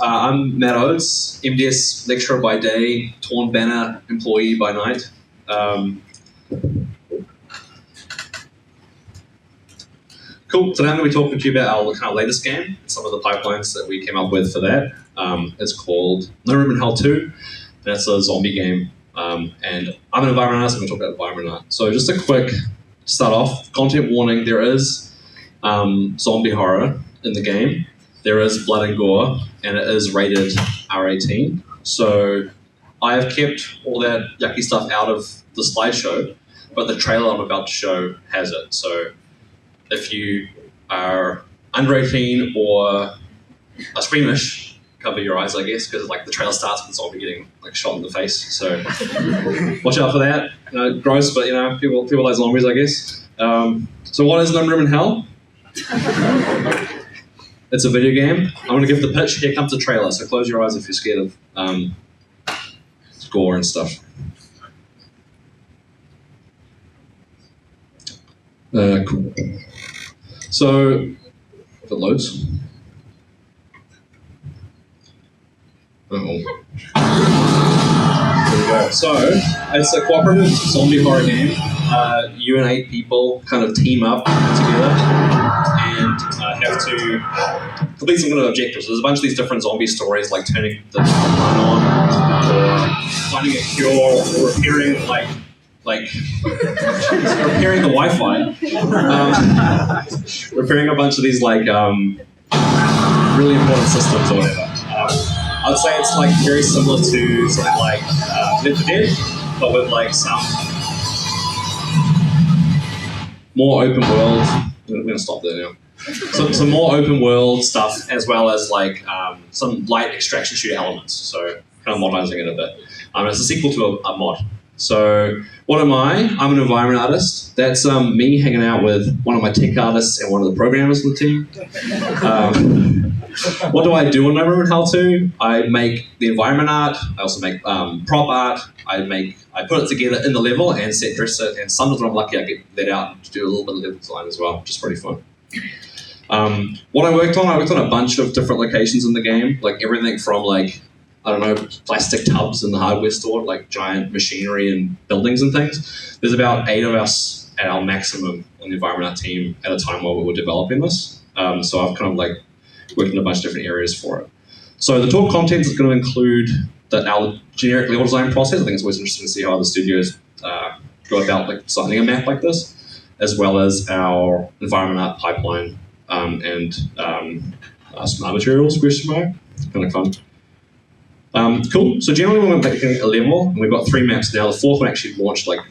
I'm Matt Oates, MDS lecturer by day, Torn Banner employee by night. Cool, today I'm going to be talking to you about our kind of latest game, and some of the pipelines that we came up with for that. It's called No Room in Hell 2, and it's a zombie game. And I'm an environment artist, I'm going to talk about environment art. So just a quick start off, content warning, there is zombie horror in the game. There is blood and gore, and it is rated R18. So I have kept all that yucky stuff out of the slideshow, but the trailer I'm about to show has it. So if you are under 18 or are squeamish, cover your eyes, I guess, because like the trailer starts with the zombie getting like shot in the face. So watch out for that. Gross, but people like zombies, I guess. So what is No Room in Hell? It's a video game. I'm going to give the pitch. Here comes the trailer, so close your eyes if you're scared of gore and stuff. Cool. So, if it loads. There we go. So, it's a cooperative zombie horror game. You and 8 people kind of team up together and have to complete some kind of objectives. There's a bunch of these different zombie stories, like turning the pipeline on, or finding a cure, or repairing repairing the Wi-Fi, repairing a bunch of these really important systems or whatever. I would say it's like very similar to something like Left 4 Dead, but with like some more open world. I'm going to stop there now. Some more open world stuff, as well as like some light extraction shooter elements. So kind of modernizing it a bit. It's a sequel to a mod. So what am I? I'm an environment artist. That's me hanging out with one of my tech artists and one of the programmers on the team. What do I do on No Room in Hell 2? I make the environment art. I also make prop art. I put it together in the level and set dress it. And sometimes when I'm lucky, I get let out to do a little bit of level design as well, which is pretty fun. What I worked on a bunch of different locations in the game, like everything from plastic tubs in the hardware store, like giant machinery and buildings and things. There's about 8 of us at our maximum on the environment art team at a time while we were developing this. So I've kind of like worked in a bunch of different areas for it. So the talk content is going to include our generic level design process. I think it's always interesting to see how other studios go about like designing a map like this, as well as our environment art pipeline and some art materials, kind of fun. Cool. So generally when we're making a level, and we've got 3 maps now, the 4th one actually launched like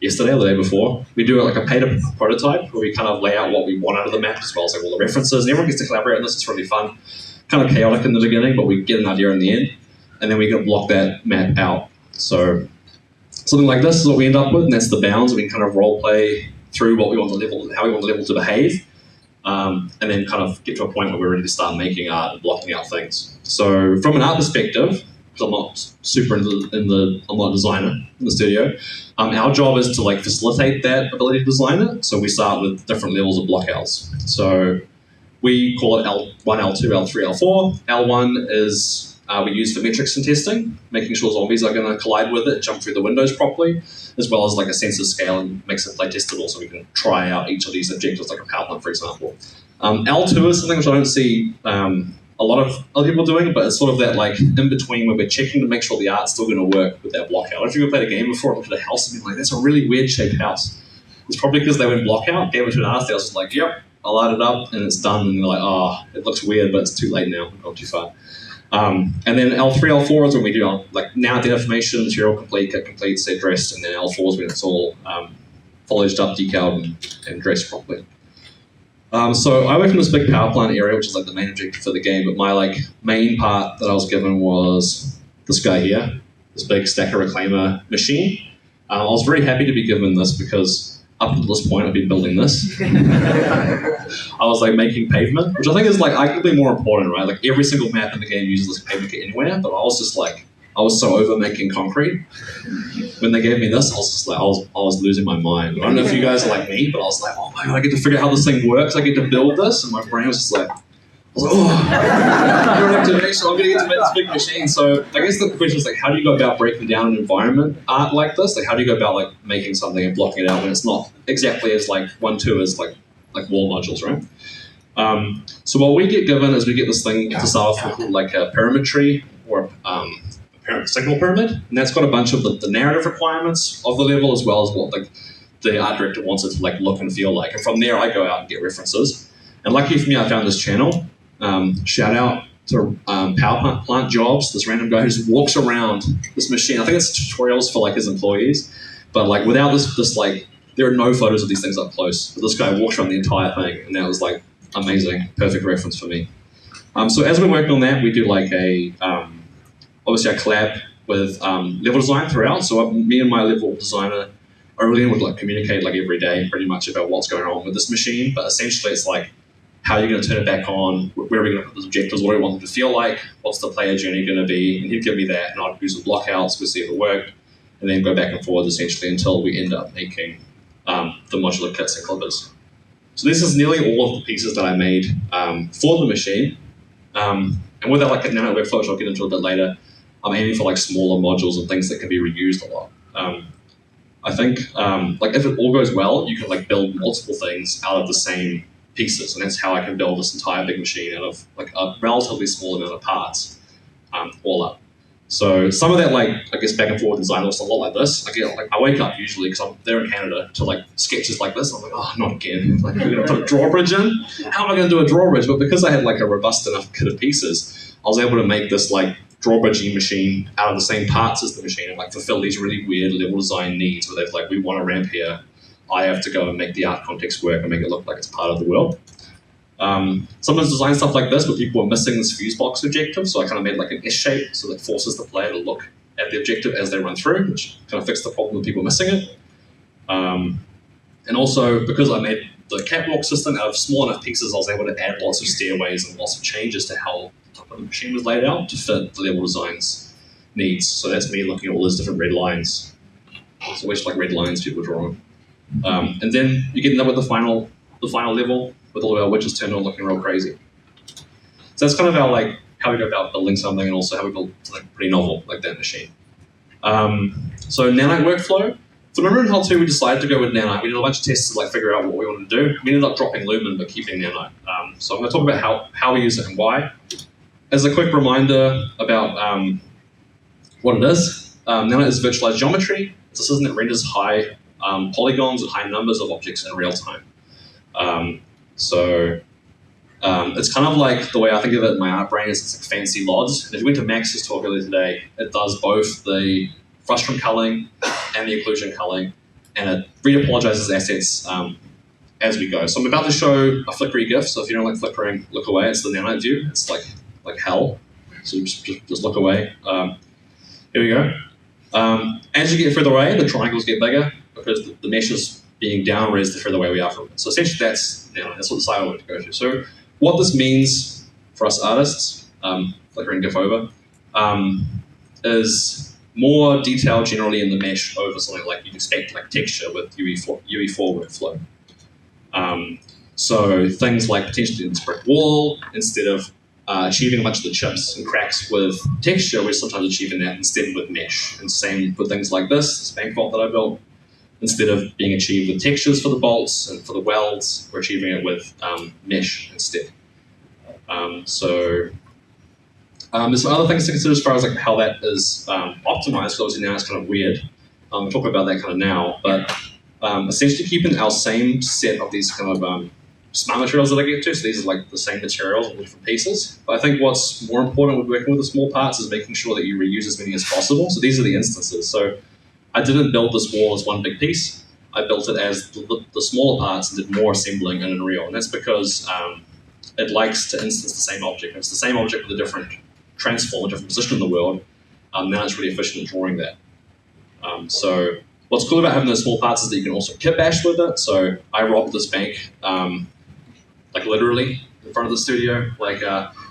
yesterday or the day before. We do like a paid prototype where we kind of lay out what we want out of the map, as well as like all the references, and everyone gets to collaborate on this. It's really fun. Kind of chaotic in the beginning, but we get an idea in the end, and then we can block that map out. So something like this is what we end up with, and that's the bounds. We can kind of role play through what we want the level, how we want the level to behave. And then kind of get to a point where we're ready to start making art and blocking out things. So from an art perspective, because I'm not super I'm not a designer in the studio, our job is to like facilitate that ability to design it. So we start with different levels of blockouts. So we call it L1, L2, L3, L4. L1 is we use for metrics and testing, making sure zombies are going to collide with it, jump through the windows properly, as well as like a sense of scale and makes it play testable so we can try out each of these objectives, like a power plant, for example. L2 is something which I don't see a lot of other people doing, but it's sort of that like in between where we're checking to make sure the art's still going to work with that block out. I don't know if you've ever played a game before, looked at a house and been like, that's a really weird shaped house. It's probably because they went block out, gave it to an artist, they was just like, yep, I'll light it up and it's done, and they're like, oh, it looks weird, but it's too late now, we've gone too far. And then L3, L4 is when we do like now data information, material complete, kit complete, set dressed, and then L4 is when it's all foliaged up, decaled, and dressed properly. So I work in this big power plant area, which is like the main objective for the game, but my like main part that I was given was this guy here, this big stacker reclaimer machine. I was very happy to be given this because up until this point I've been building this. I was like making pavement, which I think is like arguably more important, right? Like every single map in the game uses this pavement kit anywhere, but I was just like, I was so over making concrete. When they gave me this, I was just like, I was losing my mind. I don't know if you guys are like me, but I was like, oh my god, I get to figure out how this thing works. I get to build this, and my brain was just like, I was like, oh, you're an activation, I'm going to get to make this big machine. So I guess the question is like, how do you go about breaking down an environment art like this? Like, how do you go about like making something and blocking it out when it's not exactly as like 1-2 as like wall modules, right? So what we get given is we get this thing to start off with called like a pyramid tree or a signal pyramid, and that's got a bunch of the narrative requirements of the level as well as what like the art director wants it to like look and feel like. And from there, I go out and get references. And lucky for me, I found this channel. Shout out to Power Plant Jobs, this random guy who just walks around this machine. I think it's tutorials for like his employees, but like without this like, there are no photos of these things up close. But this guy walks around the entire thing, and that was like amazing, perfect reference for me. So as we're working on that, we do like obviously I collab with level design throughout. So me and my level designer are really would like communicate like every day pretty much about what's going on with this machine. But essentially it's like, how are you going to turn it back on? Where are we going to put those objectives? What do we want them to feel like? What's the player journey going to be? And he'd give me that, and I'd do some blockouts, we'll see if it worked, and then go back and forth essentially until we end up making the modular kits and clippers. So this is nearly all of the pieces that I made for the machine. And with that like a nano workflow, which I'll get into a bit later, I'm aiming for like smaller modules and things that can be reused a lot. I think like if it all goes well, you can like build multiple things out of the same pieces, and that's how I can build this entire big machine out of like a relatively small amount of parts all up. So some of that, like I guess back and forth design looks a lot like this. I wake up usually because I'm there in Canada to like sketches like this. I'm like, oh, not again. Like we're gonna put a drawbridge in. How am I gonna do a drawbridge? But because I had like a robust enough kit of pieces, I was able to make this like drawbridging machine out of the same parts as the machine and like fulfill these really weird level design needs where they've like, we want a ramp here. I have to go and make the art context work and make it look like it's part of the world. Sometimes design stuff like this, but people are missing this fuse box objective, so I kind of made like an S shape so that forces the player to look at the objective as they run through, which kind of fixed the problem of people missing it. And also, because I made the catwalk system out of small enough pieces, I was able to add lots of stairways and lots of changes to how the top of the machine was laid out to fit the level design's needs. So that's me looking at all those different red lines. There's always like red lines people draw. And then you get up with the final level with all of our widgets turned on looking real crazy. So that's kind of our like how we go about building something and also how we build something pretty novel like that machine. So nanite workflow. So remember in HAL 2 we decided to go with nanite. We did a bunch of tests to like figure out what we wanted to do. We ended up dropping lumen but keeping nanite. So I'm going to talk about how we use it and why. As a quick reminder about what it is, nanite is virtualized geometry. It's a system that renders high polygons and high numbers of objects in real time. It's kind of like the way I think of it in my art brain is it's like fancy LODs. And if you went to Max's talk earlier today, it does both the frustum culling and the occlusion culling, and it redepologizes assets as we go. So I'm about to show a flickery GIF, so if you don't like flickering, look away. It's the nanite view. It's like hell. So just look away. Here we go. As you get further away, the triangles get bigger because the mesh is being down-res the further away we are from it. So essentially that's what the side I want to go to. So what this means for us artists, flickering GIF over, is more detail generally in the mesh over something like you'd expect like texture with UE4 workflow. So things like potentially in brick wall, instead of achieving a bunch of the chips and cracks with texture, we're sometimes achieving that instead with mesh. And same with things like this bank vault that I built. Instead of being achieved with textures for the bolts and for the welds, we're achieving it with mesh instead. There's some other things to consider as far as like how that is optimized, because obviously now it's kind of weird. We'll talk about that kind of now, but essentially keeping our same set of these kind of smart materials that I get to, so these are like the same materials in different pieces. But I think what's more important with working with the small parts is making sure that you reuse as many as possible. So these are the instances. So I didn't build this wall as one big piece. I built it as the smaller parts and did more assembling in Unreal. And that's because it likes to instance the same object. If it's the same object with a different transform, a different position in the world, now it's really efficient at drawing that. So what's cool about having those small parts is that you can also kit bash with it. So I robbed this bank, like literally in front of the studio. Like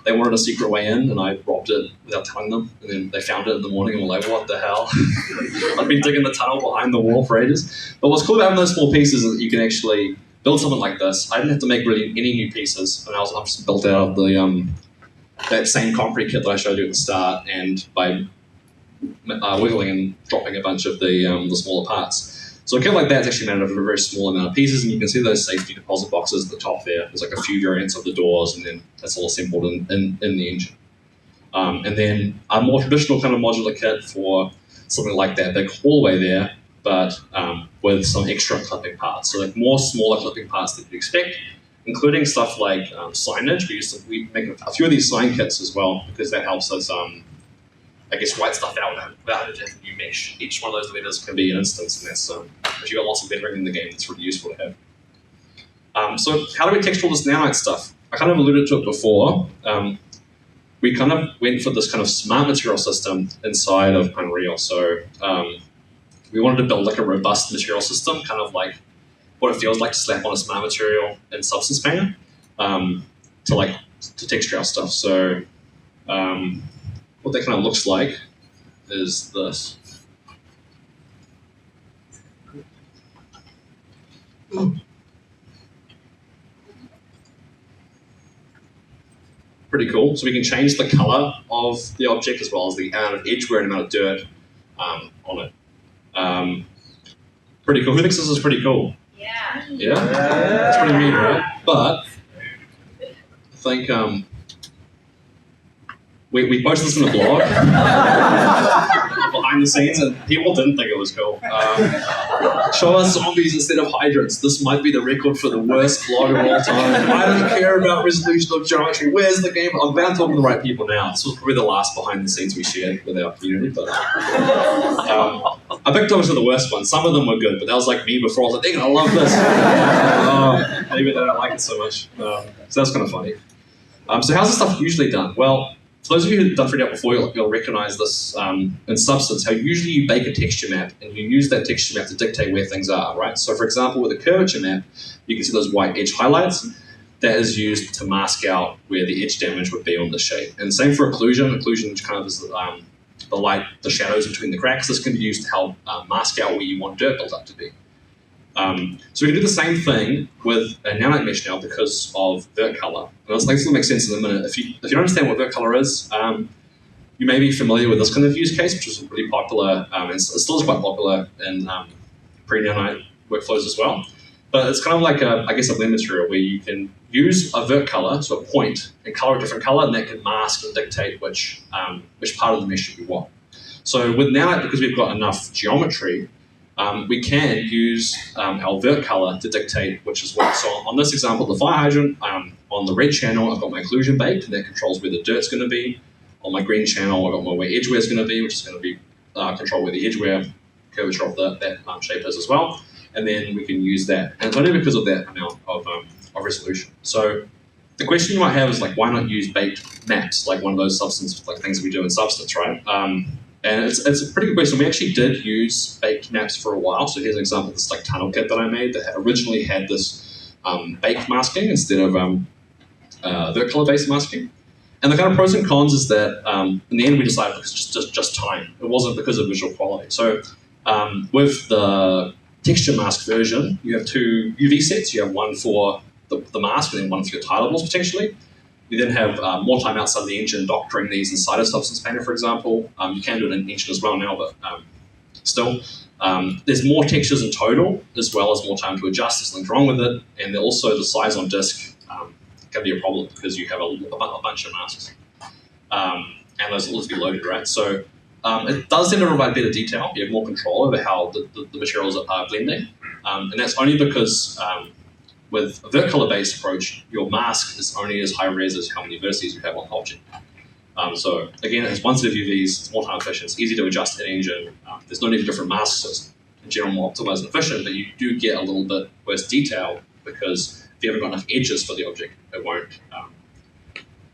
they wanted a secret way in, and I robbed it without telling them. And then they found it in the morning and were like, "What the hell?" I've been digging the tunnel behind the wall for ages. But what's cool about having those small pieces is that you can actually build something like this, I didn't have to make really any new pieces, and I've just built out of the that same concrete kit that I showed you at the start, and by wiggling and dropping a bunch of the smaller parts. So a kit like that's actually made out of a very small amount of pieces, and you can see those safety deposit boxes at the top there. There's like a few variants of the doors, and then that's all assembled in the engine. And then a more traditional kind of modular kit for something like that big hallway there, but with some extra clipping parts. So like more smaller clipping parts that you'd expect, including stuff like signage. We make a few of these sign kits as well, because that helps us I guess write stuff out without having to new mesh. Each one of those letters can be an instance, and that's if you've got lots of lettering in the game, it's really useful to have. So how do we texture all this nanite stuff? I kind of alluded to it before. We kind of went for this kind of smart material system inside of Unreal. So we wanted to build like a robust material system, kind of like what it feels like to slap on a smart material in Substance Painter to texture our stuff. So what that kind of looks like is this. Pretty cool. So we can change the color of the object as well as the amount of edge wear and amount of dirt on it. Pretty cool. Who thinks this is pretty cool? Yeah. Yeah? That's pretty neat, right? But I think we posted this in the blog behind the scenes, and people didn't think it was cool. Show us zombies instead of hydrants. This might be the record for the worst blog of all time. I don't care about resolution of geometry. Where's the game? I'm glad I'm talking to the right people now. This was probably the last behind the scenes we shared with our community, but I picked obviously the worst ones. Some of them were good, but that was like me before. I was like, they're gonna love this. Maybe they don't like it so much. So that's kind of funny. So how's this stuff usually done? Well, for those of you who've done 3D before, you'll recognize this in Substance, how usually you bake a texture map, and you use that texture map to dictate where things are, right? So for example, with a curvature map, you can see those white edge highlights. That is used to mask out where the edge damage would be on the shape. And same for occlusion. Occlusion kind of is the light, the shadows between the cracks. This can be used to help mask out where you want dirt built up to be. So we can do the same thing with a nanite mesh now because of vert color. And this will make sense in a minute. If you don't understand what vert color is, you may be familiar with this kind of use case, which is really popular, and it still is quite popular in pre-nanite workflows as well. But it's kind of like a blend material where you can use a vert color, so a point, and color a different color, and that can mask and dictate which part of the mesh you want. So with nanite, because we've got enough geometry, we can use our vert color to dictate which is what. So on this example, the fire hydrant, on the red channel, I've got my occlusion baked, and that controls where the dirt's going to be. On my green channel, I've got where edge wear is going to be, which is going to be control where the edge wear curvature of that shape is as well. And then we can use that. And it's only because of that amount of resolution. So the question you might have is like, why not use baked maps, like one of those Substance, like things we do in Substance, right? And it's a pretty good question. We actually did use baked maps for a while. So here's an example of this like tunnel kit that I made that originally had this baked masking instead of vert color based masking. And the kind of pros and cons is that in the end we decided because it's just time. It wasn't because of visual quality. So with the texture mask version, you have two UV sets. You have one for the mask and then one for your tilables potentially. You then have more time outside the engine doctoring these inside of Substance Painter, for example. You can do it in engine as well now, but still. There's more textures in total, as well as more time to adjust. There's nothing wrong with it. And also the size on disk can be a problem because you have a bunch of masks. And those will always be loaded, right? So it does tend to provide better detail. You have more control over how the materials are blending. And that's only because with a vert color-based approach, your mask is only as high res as how many vertices you have on the object. So again, it has one set of UVs, it's more time efficient, it's easy to adjust in engine. There's no need for different masks, so it's in general more optimized and efficient, but you do get a little bit worse detail because if you haven't got enough edges for the object, it won't.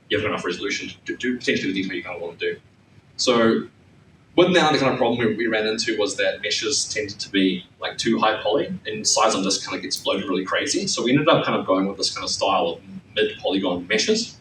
You haven't got enough resolution to do potentially the detail you kind of want to do. So with now, the kind of problem we ran into was that meshes tended to be like too high poly, and size on disk kind of gets bloated really crazy. So we ended up kind of going with this kind of style of mid-polygon meshes.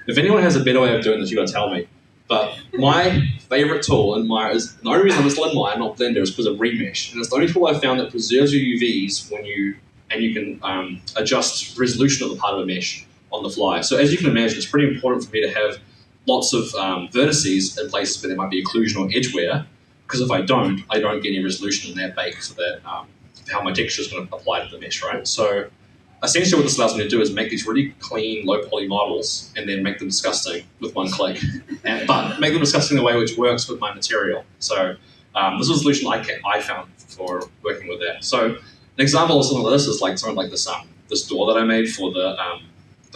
If anyone has a better way of doing this, you got to tell me. But my favorite tool in Maya is, the only reason I'm still in Maya, not Blender, is because of Remesh. And it's the only tool I found that preserves your UVs when you and you can adjust resolution of the part of a mesh on the fly. So as you can imagine, it's pretty important for me to have lots of vertices in places where there might be occlusion or edge wear, because if I don't get any resolution in that bake for that, how my texture is going to apply to the mesh, right? So essentially what this allows me to do is make these really clean, low poly models and then make them disgusting with one click, but make them disgusting in a way which works with my material. So this was a solution I found for working with that. So an example of something like this is like something like this door that I made for the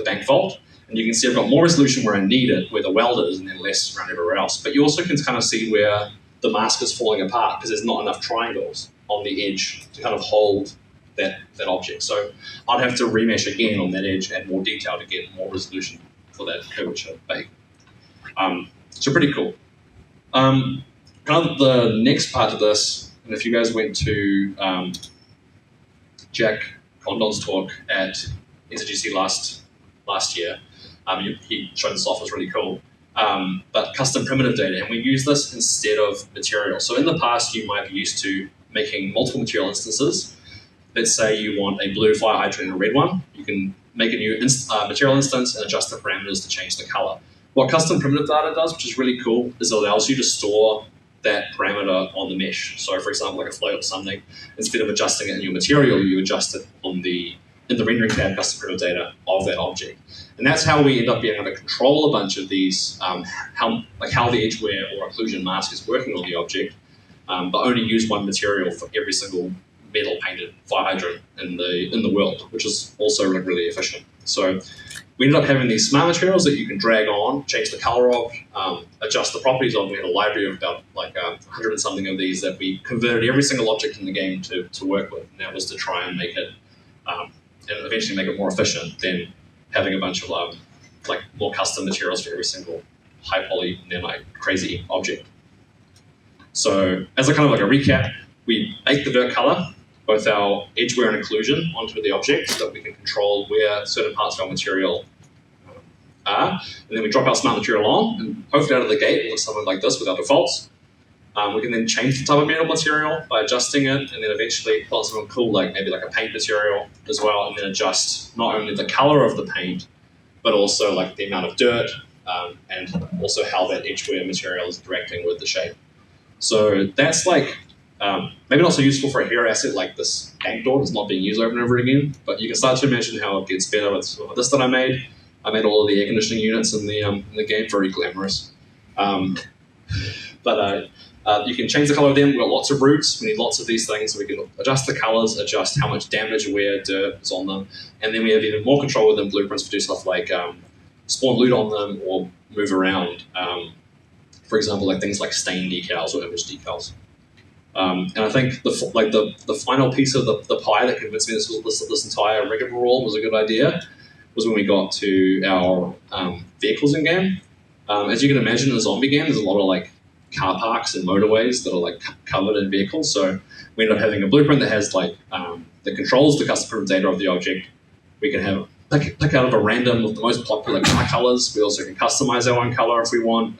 bank vault. And you can see I've got more resolution where I need it, where the weld is, and then less around everywhere else. But you also can kind of see where the mask is falling apart because there's not enough triangles on the edge to kind of hold that object. So I'd have to remesh again on that edge, add more detail to get more resolution for that curvature bake. So pretty cool. Kind of the next part of this, and if you guys went to Jack Condon's talk at SGC last year, he showed this off, was really cool. But custom primitive data, and we use this instead of material. So in the past, you might be used to making multiple material instances. Let's say you want a blue fire hydrant and a red one. You can make a new material instance and adjust the parameters to change the color. What custom primitive data does, which is really cool, is it allows you to store that parameter on the mesh. So for example, like a float or something, instead of adjusting it in your material, you adjust it in the rendering tab, custom primitive data of that object. And that's how we end up being able to control a bunch of these, how the edge wear or occlusion mask is working on the object, but only use one material for every single metal painted fire hydrant in the world, which is also really efficient. So we ended up having these smart materials that you can drag on, change the color of, adjust the properties of. We had a library of about 100 and something of these that we converted every single object in the game to work with. And that was to try and make it, and eventually make it more efficient than having a bunch of more custom materials for every single high poly and then crazy object. So as a kind of a recap, we make the vert color, both our edge wear and occlusion, onto the object so that we can control where certain parts of our material are. And then we drop our smart material on, and hopefully out of the gate it looks something like this with our defaults. We can then change the type of metal material by adjusting it, and then eventually put on something cool like maybe a paint material as well, and then adjust not only the color of the paint, but also the amount of dirt, and also how that edge wear material is interacting with the shape. So that's maybe not so useful for a hero asset like this bank door that's not being used over and over again, but you can start to imagine how it gets better with this that I made. I made all of the air conditioning units in the game, very glamorous. You can change the color of them. We've got lots of roots. We need lots of these things, so we can adjust the colors, adjust how much damage, wear, dirt is on them, and then we have even more control with them, blueprints to do stuff like spawn loot on them or move around. For example, things like stain decals or image decals. And I think the final piece of the pie that convinced me this entire rigmarole was a good idea was when we got to our vehicles in game. As you can imagine, in a zombie game, there's a lot of car parks and motorways that are covered in vehicles. So we end up having a blueprint that has that controls the custom data of the object. We can have pick out of a random of the most popular car colors. We also can customize our own color if we want.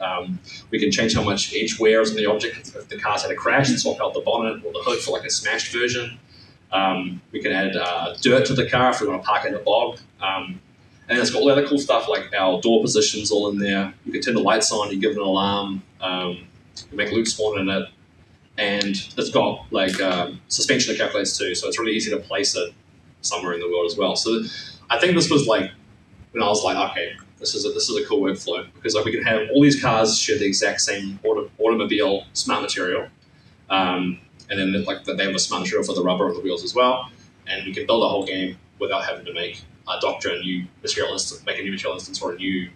We can change how much edge wear is on the object. If the car's had a crash, and swap out the bonnet or the hood for a smashed version. We can add dirt to the car if we want to park in a bog. And it's got all the other cool stuff like our door positions all in there. You can turn the lights on, you give it an alarm, you make loot spawn in it, and it's got suspension that calculates too, so it's really easy to place it somewhere in the world as well. So I think this was when I was okay, this is a cool workflow because we can have all these cars share the exact same automobile smart material, and then they have a smart material for the rubber of the wheels as well, and we can build a whole game without having to make doctor a new material instance, make a new material instance or a new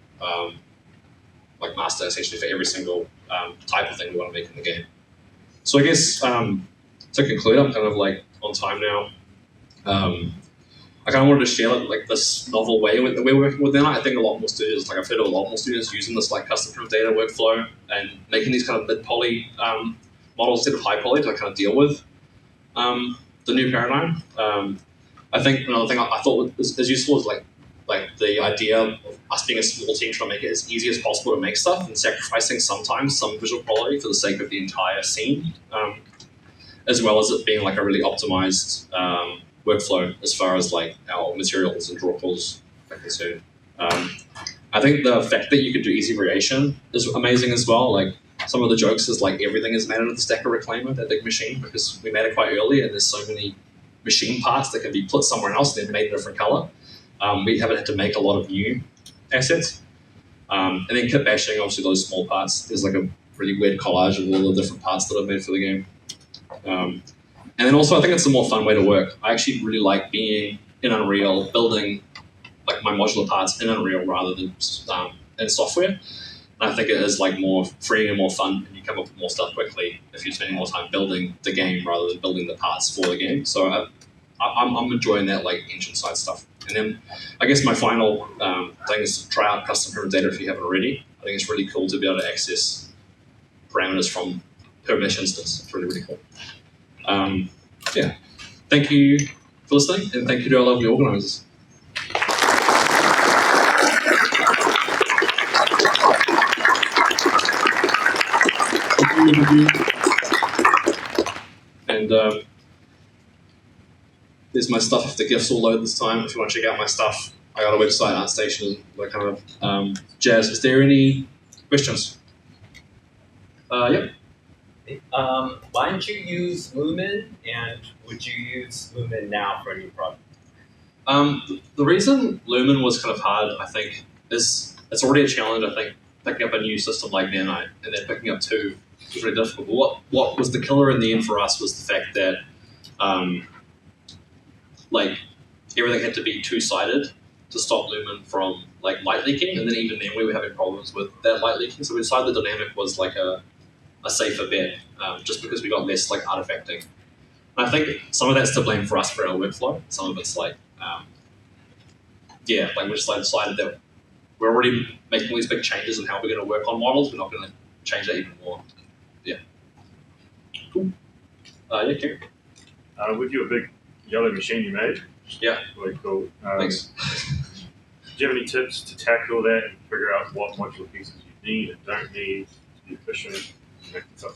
master essentially for every single type of thing we want to make in the game. So I guess to conclude, I'm kind of on time now. I kind of wanted to share this novel way that we're working with now. I think a lot more studios, I've heard of a lot more studios using this custom proof data workflow and making these kind of mid-poly models instead of high poly to kind of deal with the new paradigm. I think another thing I thought was as useful is the idea of us being a small team trying to make it as easy as possible to make stuff and sacrificing sometimes some visual quality for the sake of the entire scene, as well as it being a really optimized workflow as far as like our materials and draw tools are concerned. I think the fact that you could do easy variation is amazing as well. Like some of the jokes is like everything is made out of the stacker reclaimer, that big machine, because we made it quite early and there's so many machine parts that can be put somewhere else and then made a different color. We haven't had to make a lot of new assets. And then kit bashing, obviously those small parts. There's like a really weird collage of all the different parts that I've made for the game. And then also I think it's a more fun way to work. I actually really like being in Unreal, building like my modular parts in Unreal rather than in software. And I think it is like more free and more fun, and you come up with more stuff quickly if you're spending more time building the game rather than building the parts for the game. So I'm enjoying that like engine side stuff. And then I guess my final thing is to try out custom hero data if you haven't already. I think it's really cool to be able to access parameters from per mesh instance. It's really, really cool. Yeah, thank you for listening, and thank you to our lovely organisers. And there's my stuff if the GIFs will load this time. If you want to check out my stuff, I got a website, ArtStation, that kind of jazz. Is there any questions? Yep. Why didn't you use Lumen, and would you use Lumen now for a new project? The reason Lumen was kind of hard, I think, is it's already a challenge. I think picking up a new system like Nanite and then picking up two was really difficult. But what was the killer in the end for us was the fact that like everything had to be two-sided to stop Lumen from like light leaking, and then even then we were having problems with that light leaking. So we decided the dynamic was like a safer bet, just because we got less like artifacting. And I think some of that's to blame for us for our workflow. Some of it's like, yeah, like we just like decided that we're already making all these big changes in how we're going to work on models. We're not going to change that even more. Yeah. Cool. Yeah, Karen. With your big yellow machine you made, yeah, really cool. Thanks. Do you have any tips to tackle that and figure out what modular pieces you need and don't need to be efficient? So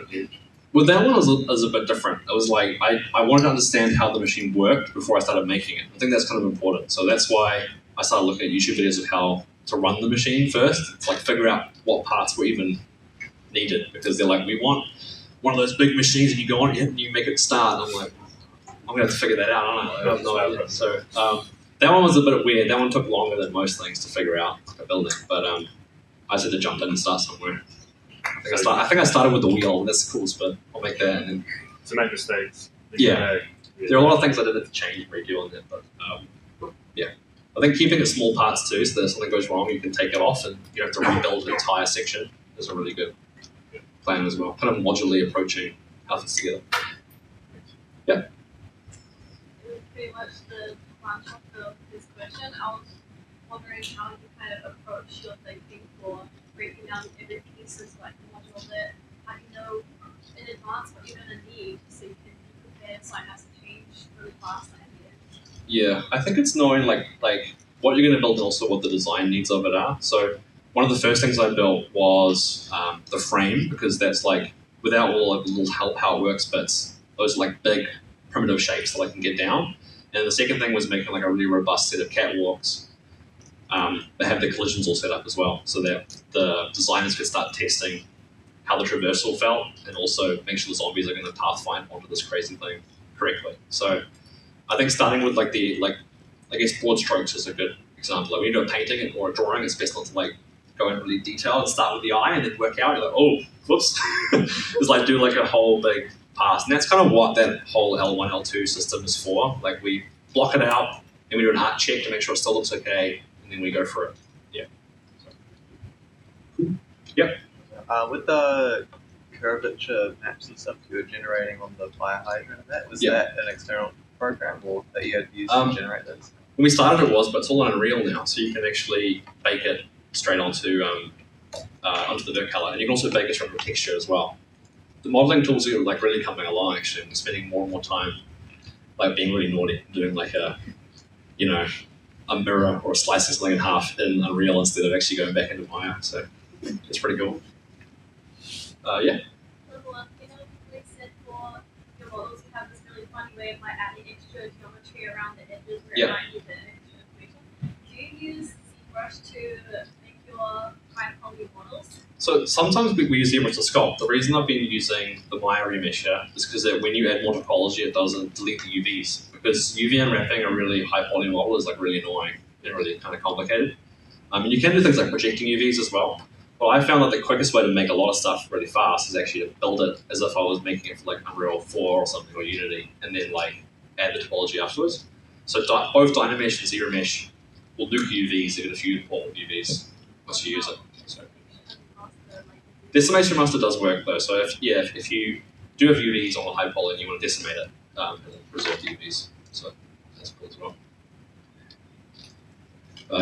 huge. Well, that one was a bit different. It was like I wanted to understand how the machine worked before I started making it. I think that's kind of important. So that's why I started looking at YouTube videos of how to run the machine first. It's like figure out what parts were even needed, because they're like, we want one of those big machines and you go on it and you make it start. And I'm like, I'm going to have to figure that out, aren't I? I have no idea. So that one was a bit weird. That one took longer than most things to figure out, like a building. But I just had to jump in and start somewhere. I think I started with the wheel. That's the coolest bit. I'll make that. And then, to make mistakes. Yeah. There are a lot of things I did have to change very deal on that. But yeah. I think keeping it small parts too, so that if something goes wrong, you can take it off and you don't have to rebuild an entire section, is a really good plan as well. Kind of modularly approaching how things together. Yeah. It was pretty much the bunch of this question. I was wondering how you kind of approach your thinking for breaking down every piece as like a module that how you know in advance what you're going to need so you can be prepared so it has to change really fast at the end. Yeah, I think it's knowing like what you're going to build and also what the design needs of it are. So one of the first things I built was the frame, because that's like without all of the little how it works bits, those are like big primitive shapes that I can get down. And the second thing was making like a really robust set of catwalks that have the collisions all set up as well, so that the designers could start testing how the traversal felt and also make sure the zombies are going to pathfind onto this crazy thing correctly. So I think starting with like I guess broad strokes is a good example. Like when you do a painting or a drawing, it's best not to like go in really detail and start with the eye and then work out. You're like, oh, whoops. It's like do like a whole big pass. And that's kind of what that whole L1, L2 system is for. Like we block it out and we do an art check to make sure it still looks okay, and then we go for it. Yeah. So. Yep. With the curvature maps and stuff you were generating on the fire hydrant and that, was that an external program or that you had used to generate those? When we started it was, but it's all in Unreal now, so you can actually bake it straight onto the dirt color, and you can also bake it from the texture as well. The modeling tools are like really coming along actually, and we're spending more and more time like being really naughty, doing like a mirror or slicing something in half in Unreal instead of actually going back into Maya. So it's pretty cool. Yeah. You know, you said for your models you have this really funny way of like adding extra geometry around the edges where Yeah. you might need the extra information. Do you use ZBrush to make your high poly models? So sometimes we use ZBrush to sculpt. The reason I've been using the Maya remesher is because when you add more topology, it doesn't delete the UVs. Because UV unwrapping a really high poly model is like really annoying and really kind of complicated. And you can do things like projecting UVs as well. But I found that the quickest way to make a lot of stuff really fast is actually to build it as if I was making it for like Unreal 4 or something, or Unity, and then like add the topology afterwards. So both Dynamesh and ZRemesh will nuke UVs. They get a few important UVs once you use it. So. Decimation master does work though. So if you do have UVs on the high poly and you want to decimate it, and then preserve the UVs. So that's cool as well.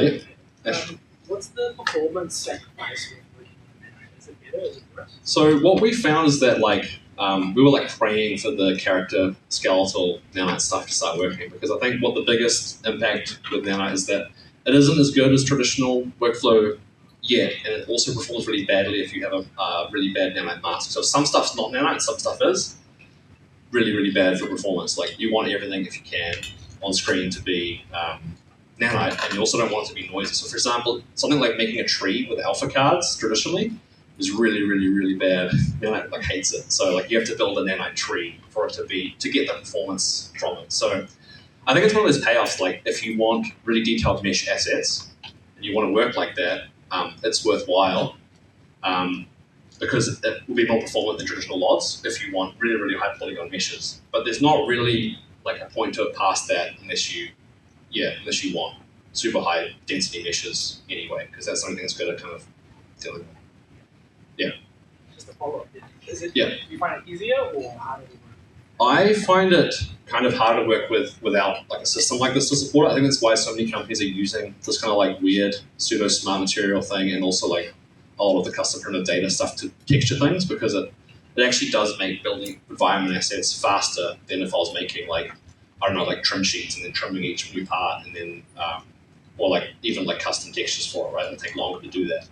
Yeah. Ash? What's the performance sacrifice with working on that? Is it better or is it worse? So what we found is that we were like praying for the character skeletal nanite stuff to start working, because I think what the biggest impact with nanite is that it isn't as good as traditional workflow yet, and it also performs really badly if you have a really bad nanite mask. So some stuff's not nanite, some stuff is really, really bad for performance. Like you want everything, if you can, on screen to be nanite, and you also don't want it to be noisy. So for example, something like making a tree with alpha cards traditionally is really, really, really bad. Nanite like hates it. So like you have to build a nanite tree for it to get the performance from it. So I think it's one of those payoffs, like if you want really detailed mesh assets and you want to work like that, it's worthwhile because it will be more performant than traditional LODs if you want really, really high polygon meshes. But there's not really like a point to it past that unless you want super high density meshes anyway, because that's the only thing that's good at kind of dealing with. Just a follow up. Is it? Yeah. Do you find it easier or harder to work? I find it kind of hard to work with without like a system like this to support it. I think that's why so many companies are using this kind of like weird pseudo smart material thing, and also like a lot of the custom printed data stuff to texture things, because it actually does make building environment assets faster than if I was making like, I don't know, like trim sheets and then trimming each new part, and then or like even like custom textures for it, right? It'll take longer to do that.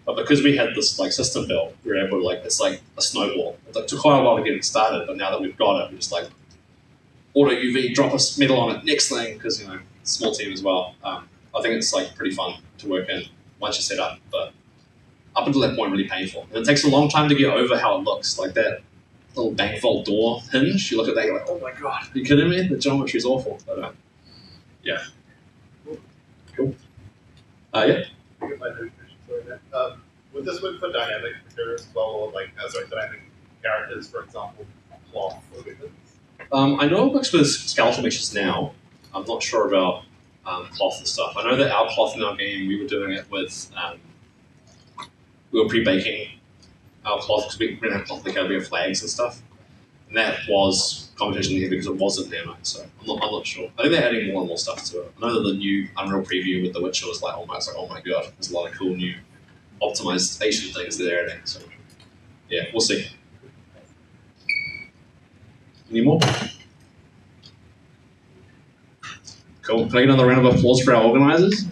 But because we had this like system built, we were able to it's like a snowball. It took quite a while to get it started, but now that we've got it, we're just like auto UV, drop a metal on it, next thing, because small team as well. I think it's like pretty fun to work in once you set up, but up until that point, really painful. And it takes a long time to get over how it looks, like that little bank vault door hinge. You look at that, you're like, oh my god, are you kidding me? The geometry is awful. But yeah, cool. Yeah. I get my notifications sorry, man. Would this work for dynamic materials as well, or like dynamic characters, for example, cloth or weapons? I know it works with skeletal meshes now. I'm not sure about cloth and stuff. I know that our cloth in our game, we were doing it with, we were pre-baking our cloth because we didn't have cloth in the category of flags and stuff. And that was competition here because it wasn't nanite, so I'm not sure. I think they're adding more and more stuff to it. I know that the new Unreal preview with The Witcher was like, oh my god, there's a lot of cool new optimization things that they're adding. So yeah, we'll see. Any more? Cool. Can I get another round of applause for our organizers?